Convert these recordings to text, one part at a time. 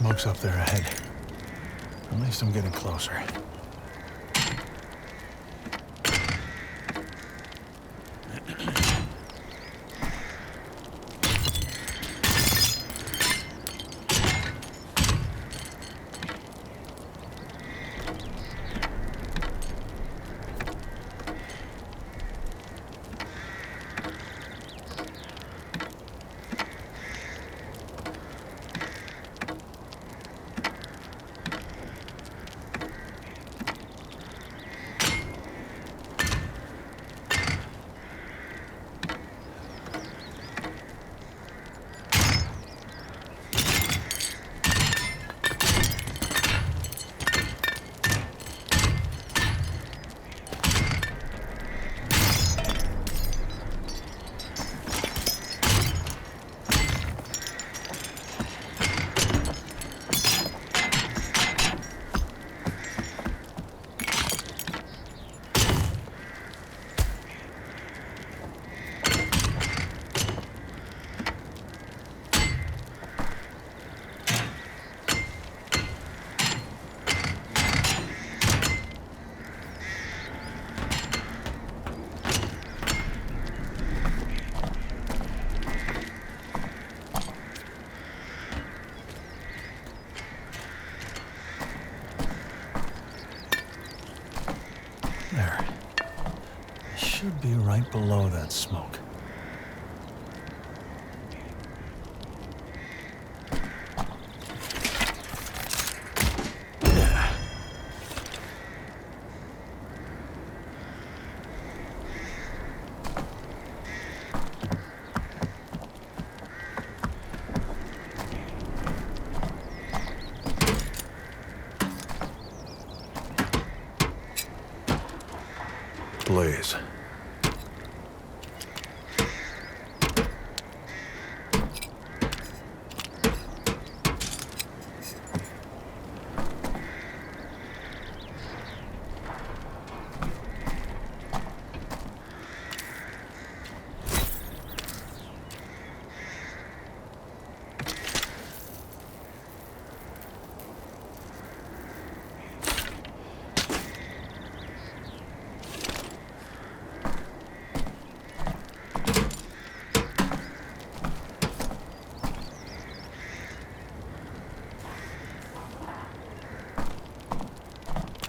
smoke's up there ahead. At least I'm getting closer. There. It should be right below that smoke. Blaze.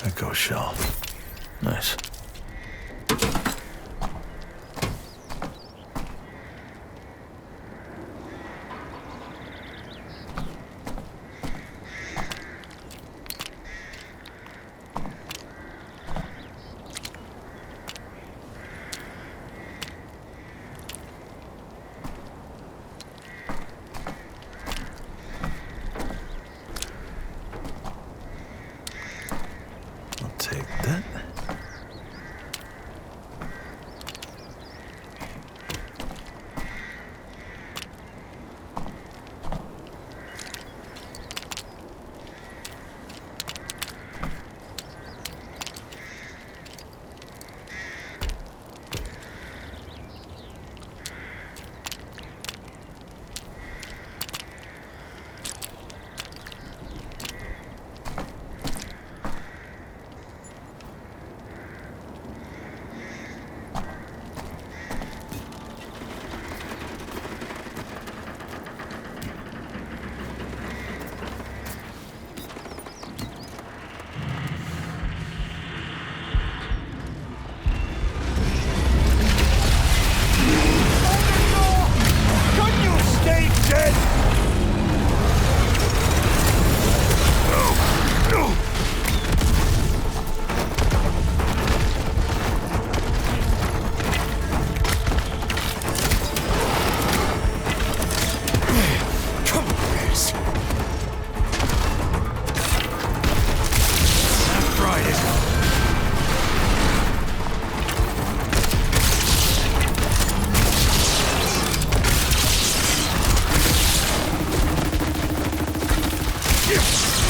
Echo shell. Nice. Take that.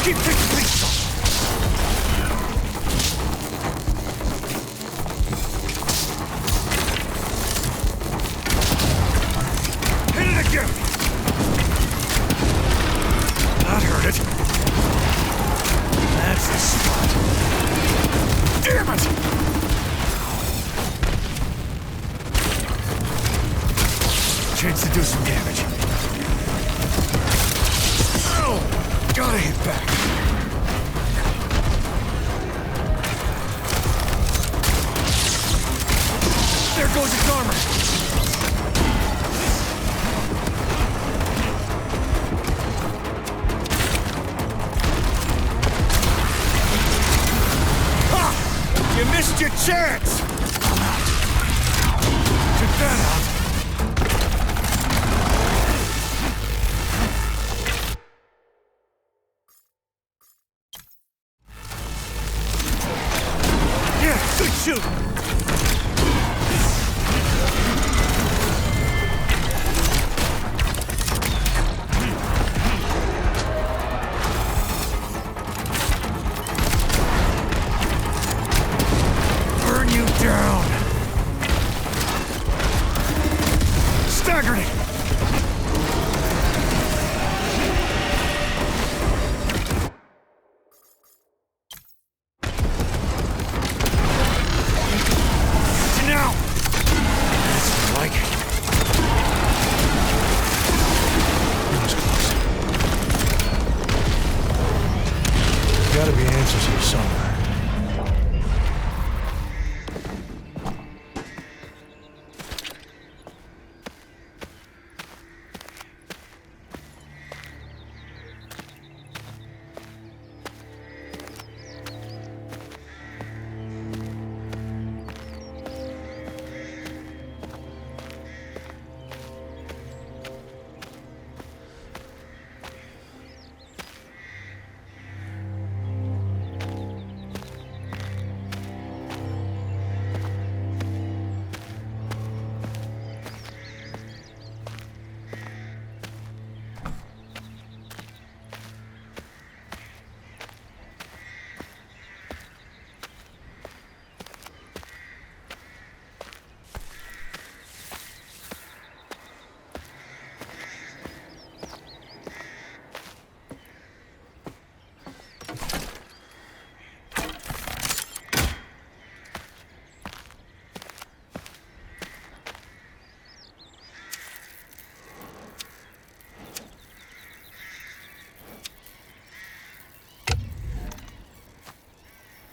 Keep taking things. Hit it again! That hurt it. do some damage. Oh, gotta hit back. There goes its armor. Ha! You missed your chance! Took that out. Yeah, good shoot! Burn you down! Staggered it! Now! That's what I like it. That was close. There's gotta be answers here somewhere.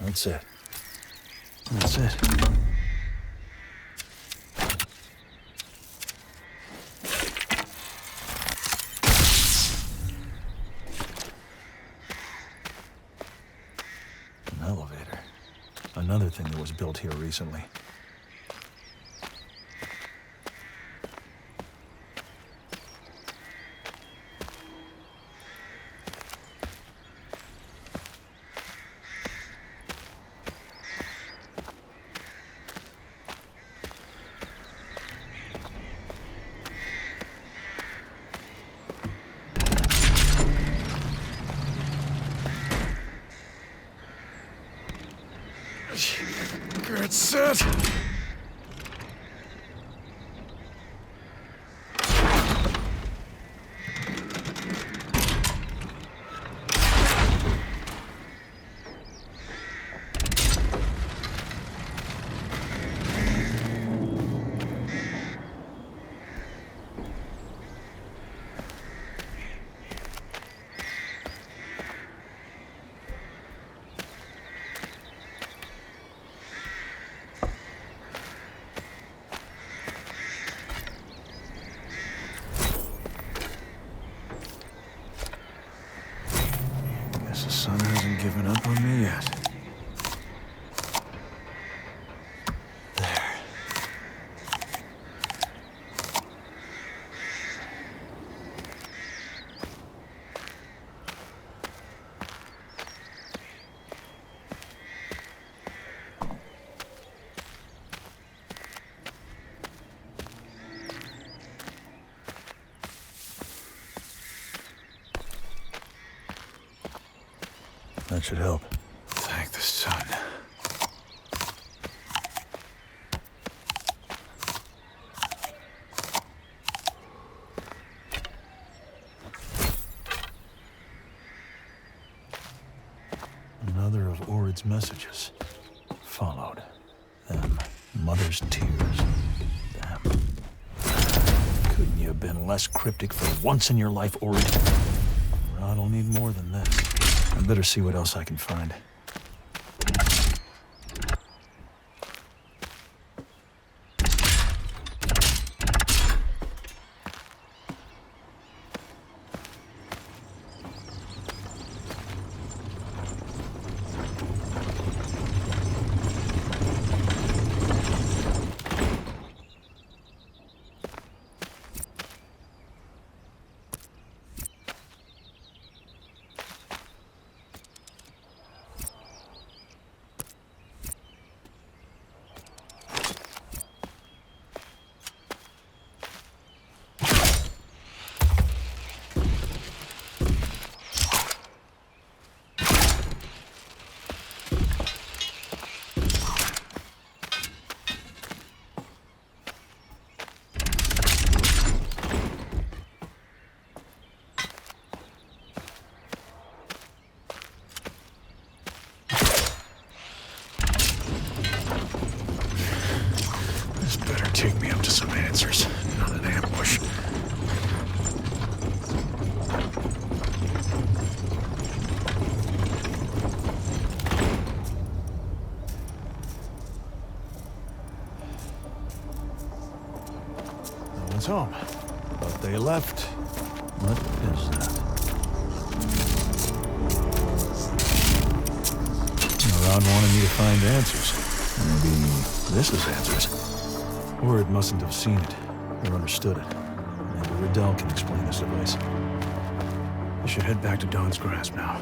That's it. That's it. An elevator. Another thing that was built here recently. Get set. Guess the sun hasn't given up on me yet. There. That should help. Thank the sun. Another of Orid's messages. Followed. Them. Mother's tears. Damn. Couldn't you have been less cryptic for once in your life, Ori. I'll need more than this. I better see what else I can find. Take me up to some answers, not an ambush. No one's home, but they left. What is that? Around wanting me to find answers. Maybe this is answers. Or it mustn't have seen it, or understood it. Maybe Riddell can explain this device. I should head back to Dawn's Grasp now.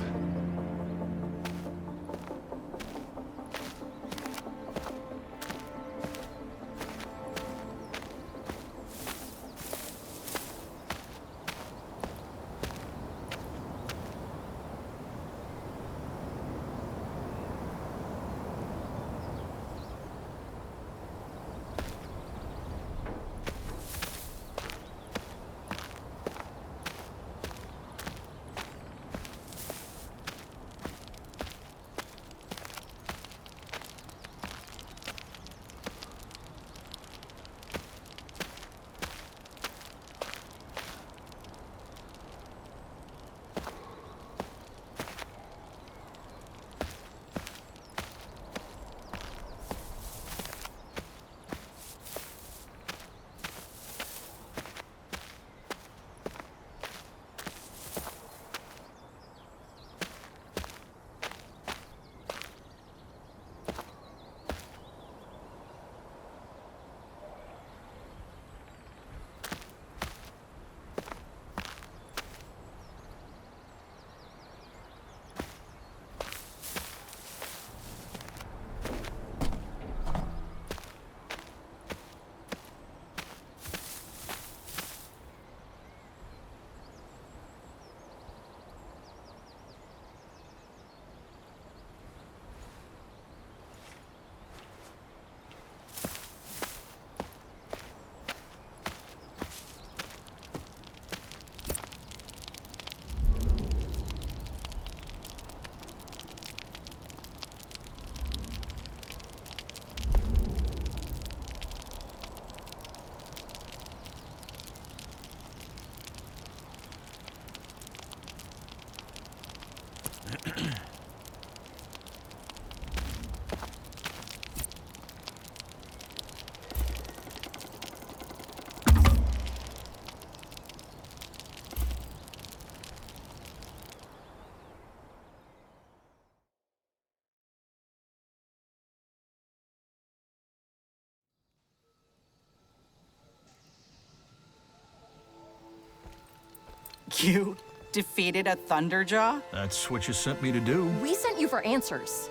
You defeated a Thunderjaw? That's what you sent me to do. We sent you for answers.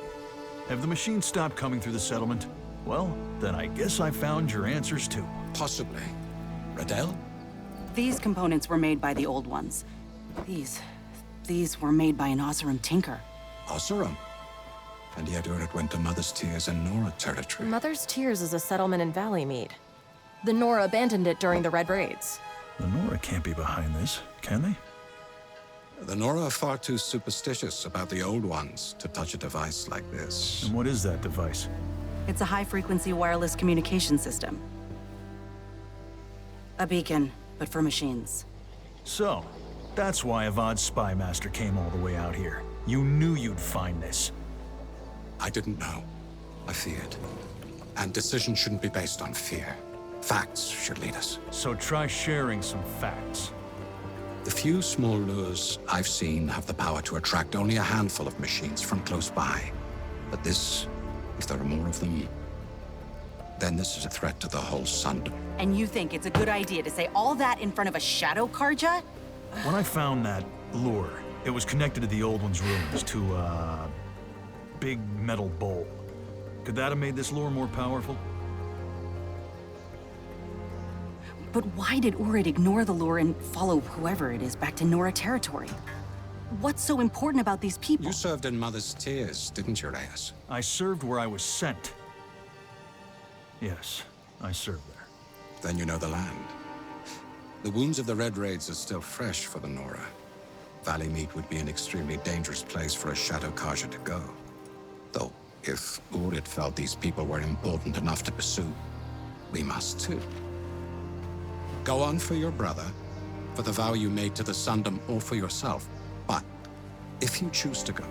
Have the machines stopped coming through the settlement? Well, then I guess I found your answers too. Possibly. Riddell? These components were made by the old ones. These were made by an Oseram tinker. Oseram? And yet it went to Mother's Tears and Nora territory. Mother's Tears is a settlement in Valleymead. The Nora abandoned it during the Red Raids. The Nora can't be behind this, can they? The Nora are far too superstitious about the old ones to touch a device like this. And what is that device? It's a high-frequency wireless communication system. A beacon. but for machines. So, that's why Avad's spy master came all the way out here. You knew you'd find this. I didn't know. I feared. And decisions shouldn't be based on fear. Facts should lead us. So try sharing some facts. The few small lures I've seen have the power to attract only a handful of machines from close by. But this, if there are more of them, then this is a threat to the whole Sundom. And you think it's a good idea to say all that in front of a shadow Karja? When I found that lure, it was connected to the Old One's ruins, to a big metal bowl. Could that have made this lure more powerful? But why did Urid ignore the lure and follow whoever it is back to Nora territory? What's so important about these people? You served in Mother's Tears, didn't you, Reyes? I served where I was sent. Yes, I served there. Then you know the land. The wounds of the Red Raids are still fresh for the Nora. Valley Meat would be an extremely dangerous place for a Shadow Karja to go. Though, if Urid felt these people were important enough to pursue, we must too. Go on for your brother, for the vow you made to the Sundom, or for yourself. But if you choose to go,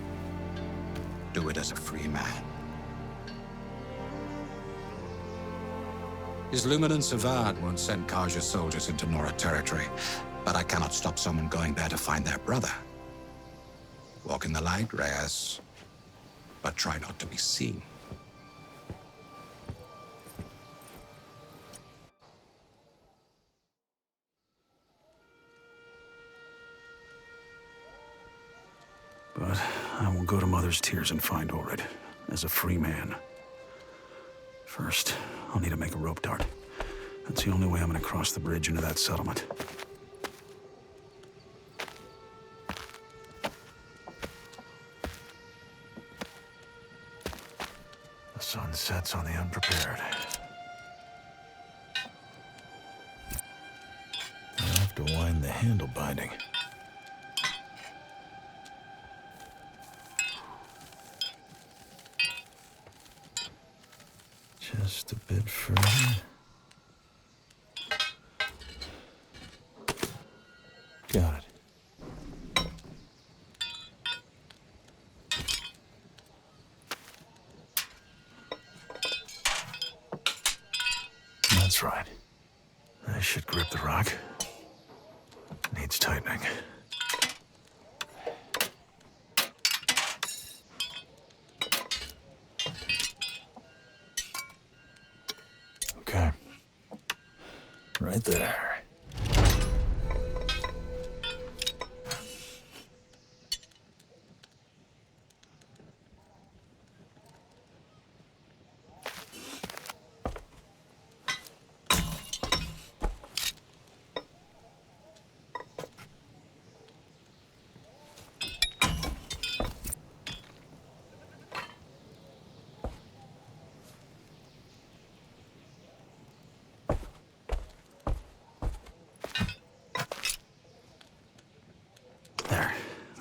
do it as a free man. His Luminance Avad won't send Karja soldiers into Nora territory, but I cannot stop someone going there to find their brother. Walk in the light, Reyes, but try not to be seen. But I will go to Mother's Tears and find Urid, as a free man. First, I'll need to make a rope dart. That's the only way I'm gonna cross the bridge into that settlement. The sun sets on the unprepared. I have to wind the handle binding. Just a bit further. Got it. That's right. I should grip the rock. Needs tightening. Okay. Right there.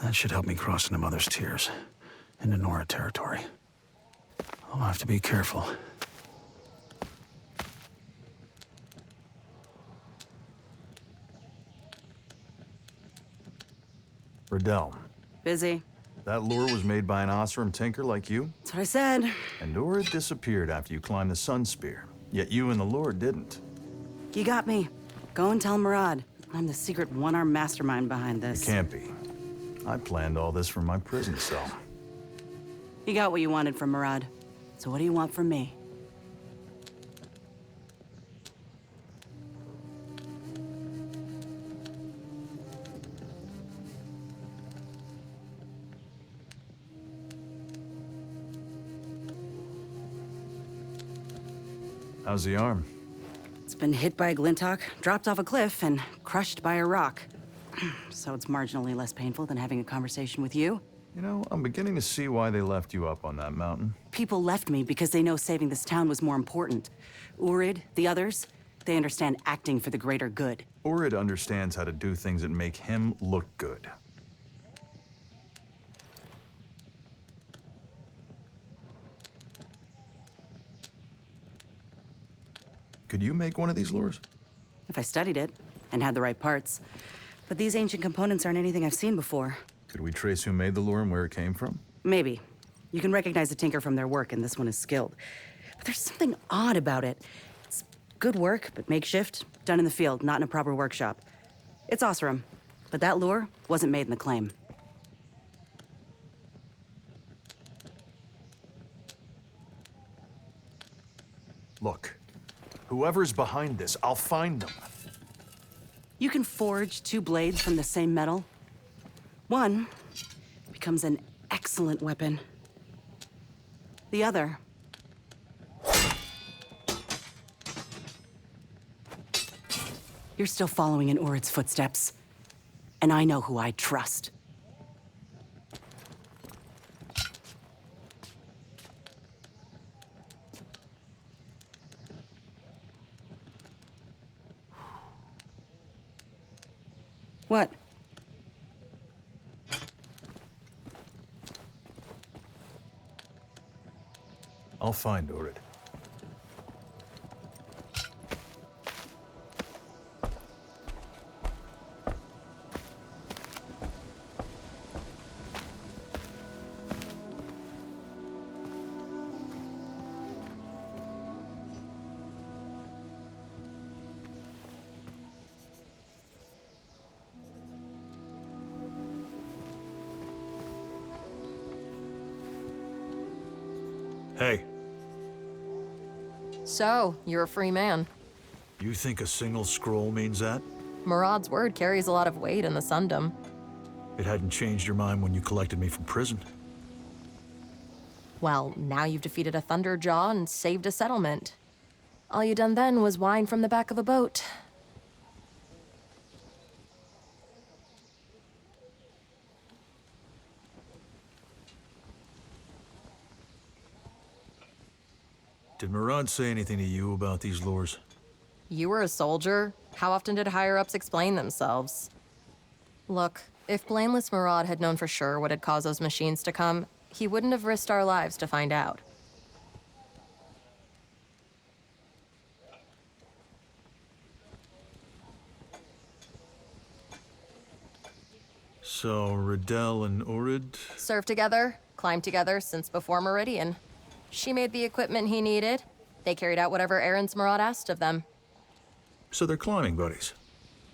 That should help me cross into Mother's Tears, into Nora territory. I'll have to be careful. Riddell, Busy. that lure was made by an Oseram tinker like you? That's what I said. And Urid disappeared after you climbed the Sun Spear. Yet you and the lure didn't. You got me. Go and tell Murad. I'm the secret one-armed mastermind behind this. Can't be. I planned all this from my prison cell. You got what you wanted from Murad. So what do you want from me? How's the arm? It's been hit by a glintock, dropped off a cliff, and crushed by a rock. So it's marginally less painful than having a conversation with you. You know, I'm beginning to see why they left you up on that mountain. People left me because they know saving this town was more important. Urid, the others, they understand acting for the greater good. Urid understands how to do things that make him look good. Could you make one of these lures? If I studied it, and had the right parts. But these ancient components aren't anything I've seen before. Could we trace who made the lure and where it came from? Maybe. You can recognize a tinker from their work, and this one is skilled. But there's something odd about it. It's good work, but makeshift, done in the field, not in a proper workshop. It's Oseram, but that lure wasn't made in the claim. Look, whoever's behind this, I'll find them. You can forge two blades from the same metal. One becomes an excellent weapon. The other... You're still following in Urid's footsteps. And I know who I trust. What? I'll find Urid. Hey, So, you're a free man. you think a single scroll means that? Murad's word carries a lot of weight in the Sundom. It hadn't changed your mind when you collected me from prison. Well, now you've defeated a Thunderjaw and saved a settlement. All you done then was whine from the back of a boat. Did Murad say anything to you about these lures? You were a soldier. How often did higher-ups explain themselves? Look, if Blameless Murad had known for sure what had caused those machines to come, he wouldn't have risked our lives to find out. So, Riddell and Urid? Served together, climbed together since before Meridian. She made the equipment he needed. They carried out whatever errands Murad asked of them. So they're climbing buddies.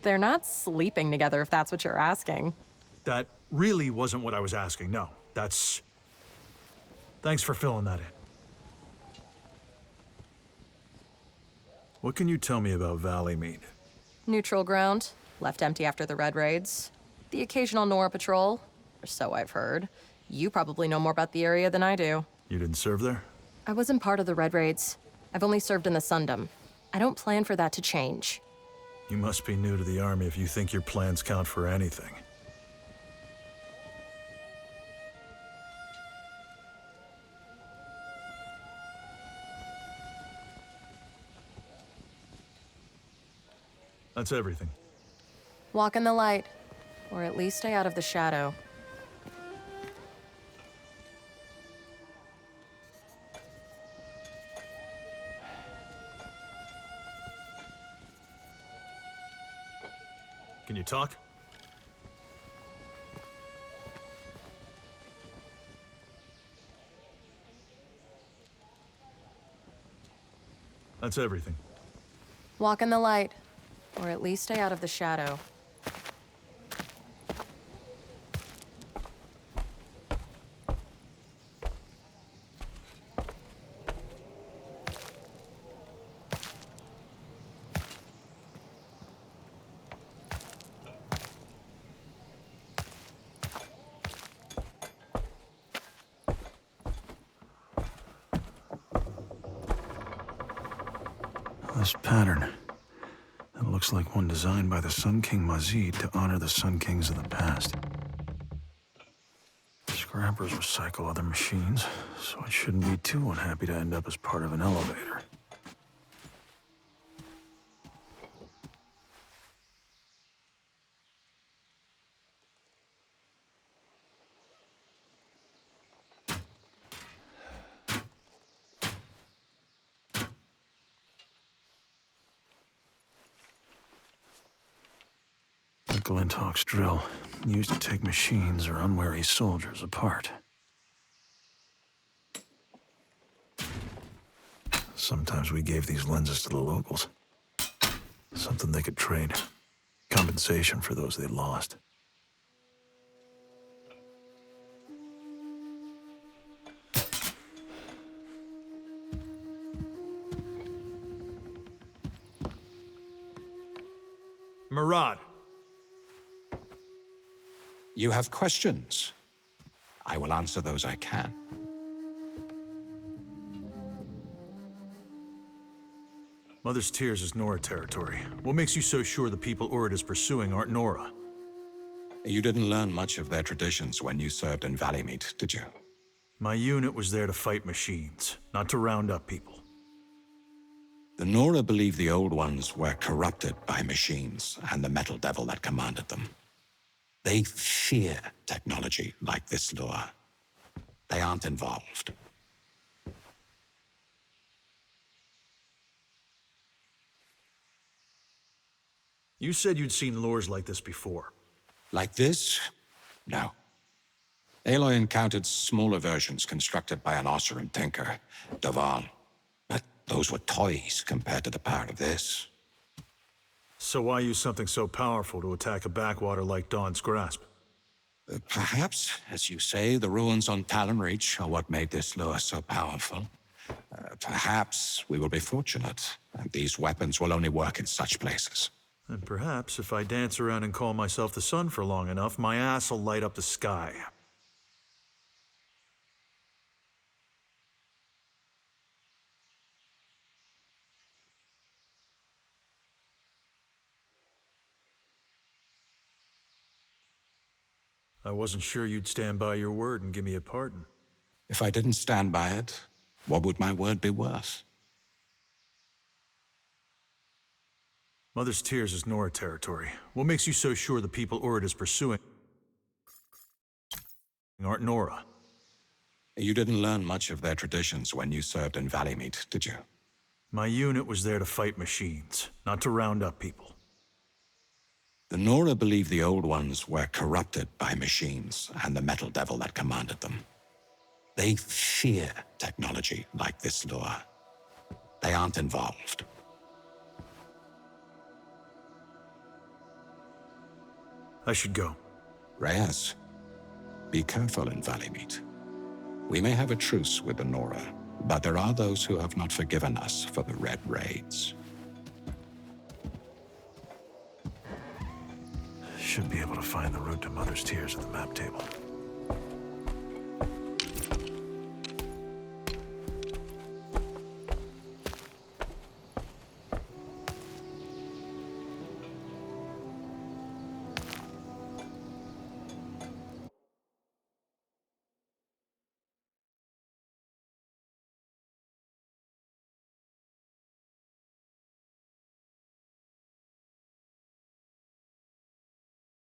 They're not sleeping together, if that's what you're asking. That really wasn't what I was asking, no. That's... Thanks for filling that in. What can you tell me about Valleymead? Neutral ground, left empty after the Red Raids. The occasional Nora patrol, or so I've heard. You probably know more about the area than I do. You didn't serve there? I wasn't part of the Red Raids. I've only served in the Sundom. I don't plan for that to change. You must be new to the army if you think your plans count for anything. That's everything. Walk in the light, or at least stay out of the shadow. Can you talk? That's everything. Walk in the light, or at least stay out of the shadow. This pattern. It looks like one designed by the Sun King Mazid to honor the Sun Kings of the past. Scrappers recycle other machines, so it shouldn't be too unhappy to end up as part of an elevator. Glinthawk's drill, used to take machines or unwary soldiers apart. Sometimes we gave these lenses to the locals. Something they could trade. Compensation for those they lost. Murad, You have questions. I will answer those I can. Mother's Tears is Nora territory. What makes you so sure the people Urid is pursuing aren't Nora? You didn't learn much of their traditions when you served in Valleymeet, did you? My unit was there to fight machines, not to round up people. The Nora believe the Old Ones were corrupted by machines and the metal devil that commanded them. They fear technology like this lure. They aren't involved. You said you'd seen lures like this before. Like this? No. Aloy encountered smaller versions constructed by an Oseram tinker, Daval. But those were toys compared to the power of this. So why use something so powerful to attack a backwater like Dawn's Grasp? Perhaps, as you say, the ruins on Talon Reach are what made this lure so powerful. Perhaps we will be fortunate, and these weapons will only work in such places. And perhaps if I dance around and call myself the sun for long enough, my ass will light up the sky. I wasn't sure you'd stand by your word and give me a pardon. If I didn't stand by it, what would my word be worth? Mother's Tears is Nora territory. What makes you so sure the people Urid is pursuing aren't Nora? You didn't learn much of their traditions when you served in Valleymeet, did you? My unit was there to fight machines, not to round up people. The Nora believe the Old Ones were corrupted by machines and the metal devil that commanded them. They fear technology like this lure. They aren't involved. I should go. Reyes, be careful in Valleymeet. We may have a truce with the Nora, but there are those who have not forgiven us for the Red Raids. Should be able to find the route to Mother's Tears at the map table.